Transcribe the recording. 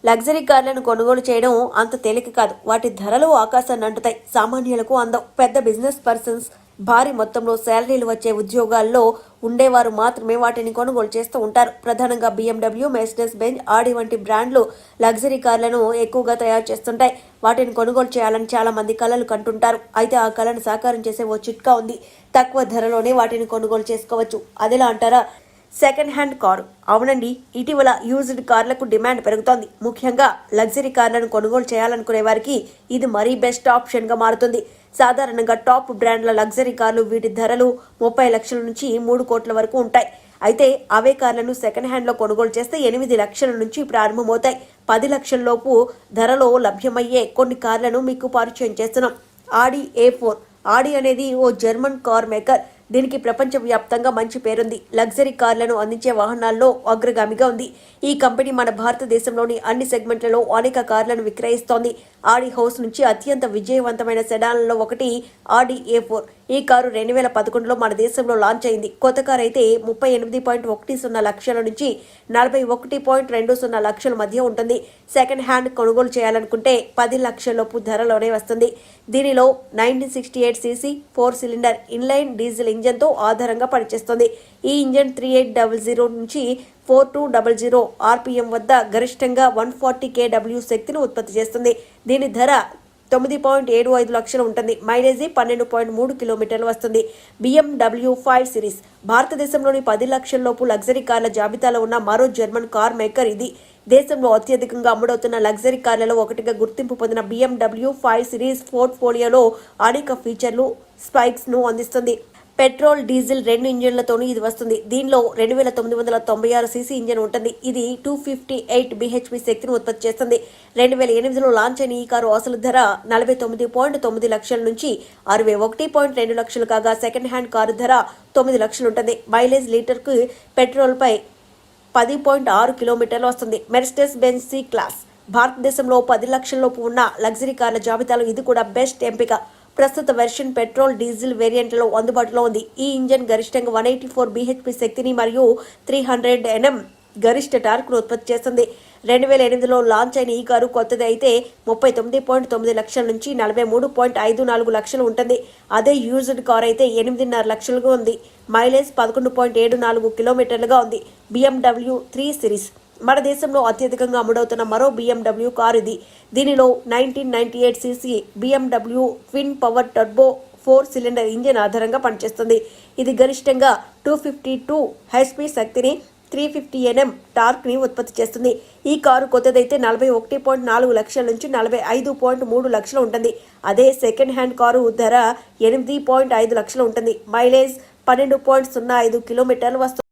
Luxury కార్లను కొనుగోలు చేయడం అంత తేలిక కాదు. వాటి ధరలు ఆకాశాన్ని అంటుతాయి. సామాన్యులకు అందం. పెద్ద బిజినెస్ పర్సన్స్, భారీ మొత్తంలో శాలరీలు వచ్చే ఉద్యోగాల్లో ఉండేవారు మాత్రమే వాటిని కొనుగోలు చేస్తూ ఉంటారు. ప్రధానంగా BMW, మెర్సిడెస్ బెంజ్, ఆడి వంటి బ్రాండ్లు లగ్జరీ కార్లను ఎక్కువగా తయారు చేస్తుంటాయి. వాటిని కొనుగోలు చేయాలని చాలా మంది కలలు కంటుంటారు. అయితే ఆ కళను సాకారం చేసే ఓ చిట్కా ఉంది. తక్కువ ధరలోనే వాటిని కొనుగోలు చేసుకోవచ్చు. అదిలా అంటారా? Second hand car. అవునండి, ఇటీవల యూజ్డ్ కార్లకు డిమాండ్ పెరుగుతోంది. ముఖ్యంగా లగ్జరీ కార్లను కొనుగోలు చేయాలనుకునే వారికి ఇది మరీ బెస్ట్ ఆప్షన్గా మారుతుంది. సాధారణంగా టాప్ బ్రాండ్ల లగ్జరీ కార్లు వీటి ధరలు 30 లక్షల నుంచి 3 కోట్ల వరకు ఉంటాయి. అయితే అవే కార్లను సెకండ్ హ్యాండ్లో కొనుగోలు చేస్తే 8 లక్షల నుంచి ప్రారంభమవుతాయి. 10 లక్షల లోపు ధరలో లభ్యమయ్యే కొన్ని కార్లను మీకు పరిచయం చేస్తున్నాం. ఆడి A4. ఆడి అనేది ఓ జర్మన్ కార్ మేకర్. దీనికి ప్రపంచవ్యాప్తంగా మంచి పేరుంది. లగ్జరీ కార్లను అందించే వాహనాల్లో అగ్రగామిగా ఉంది. ఈ కంపెనీ మన భారతదేశంలోని అన్ని సెగ్మెంట్లలో అనేక కార్లను విక్రయిస్తోంది. ఆడి హౌస్ నుంచి అత్యంత విజయవంతమైన సెడాన్లలో ఒకటి ఆడి A4. ఈ కారు 2011లో మన దేశంలో లాంచ్ అయింది. కొత్త కారు అయితే 38.10 లక్షల నుంచి 41.20 లక్షల మధ్య ఉంటుంది. సెకండ్ హ్యాండ్ కొనుగోలు చేయాలనుకుంటే 10 లక్షలలోపు ధరలోనే వస్తుంది. దీనిలో 1968cc 4 సిలిండర్ ఇన్లైన్ డీజిల్ ఇంజన్తో ఆధారంగా పనిచేస్తుంది. ఈ ఇంజన్ 3800 నుంచి 4200 RPM వద్ద గరిష్టంగా 140 kW శక్తిని ఉత్పత్తి చేస్తుంది. దీని ధర 9.75 లక్షలు ఉంటుంది. మైలేజీ 12.3 కిలోమీటర్లు వస్తుంది. BMW 5 series. భారతదేశంలోని 10 లక్షల లోపు లగ్జరీ కార్ల జాబితాలో ఉన్న మరో జర్మన్ కార్ మేకర్ ఇది. దేశంలో అత్యధికంగా అమ్ముడవుతున్న లగ్జరీ కార్లలో ఒకటిగా గుర్తింపు పొందిన BMW 5 సిరీస్ పోర్ట్ఫోలియోలో అనేక ఫీచర్లు, స్పైక్స్ను అందిస్తుంది. పెట్రోల్, డీజిల్ 2 ఇంజన్లతోనూ ఇది వస్తుంది. దీనిలో 2996 cc ఇంజన్ ఉంటుంది. ఇది 258 bhp శక్తిని ఉత్పత్తి చేస్తుంది. 2008లో లాంచ్ అయిన ఈ కారు అసలు ధర 49.9 లక్షల నుంచి 61.2 లక్షలు కాగా సెకండ్ హ్యాండ్ కారు ధర 9 లక్షలు ఉంటుంది. మైలేజ్ లీటర్కు పెట్రోల్పై 10.6 కిలోమీటర్లు వస్తుంది. Mercedes Benz C class. భారతదేశంలో 10 లక్షలలోపు ఉన్న లగ్జరీ కార్ల జాబితాలో ఇది కూడా బెస్ట్ ఎంపిక. ప్రస్తుత వెర్షన్ పెట్రోల్, డీజిల్ వేరియంట్లలో అందుబాటులో ఉంది. ఈ ఇంజన్ గరిష్టంగా 184 bhp శక్తిని మరియు 300 Nm గరిష్ట టార్క్ను ఉత్పత్తి చేస్తుంది. 2008లో లాంచ్ అయిన ఈ కారు కొత్తది అయితే 39.9 లక్షల నుంచి 43.54 లక్షలు ఉంటుంది. అదే యూజ్డ్ కార్ అయితే 8.5 లక్షలుగా ఉంది. మైలేజ్ 11.74 కిలోమీటర్లుగా ఉంది. BMW 3 series. మన దేశంలో అత్యధికంగా అమ్ముడవుతున్న మరో BMW కారు ఇది. దీనిలో 1998cc BMW twin power turbo 4 cylinder engine ఆధారంగా పనిచేస్తుంది. ఇది గరిష్టంగా 252 hp శక్తిని, 350 Nm టార్క్ని ఉత్పత్తి చేస్తుంది. ఈ కారు కొత్తదైతే 41.4 లక్షల నుంచి 45.3 లక్షలు ఉంటుంది. అదే సెకండ్ హ్యాండ్ కారు ధర 8.5 లక్షలు ఉంటుంది. మైలేజ్ 12.05 కిలోమీటర్లు వస్తుంది.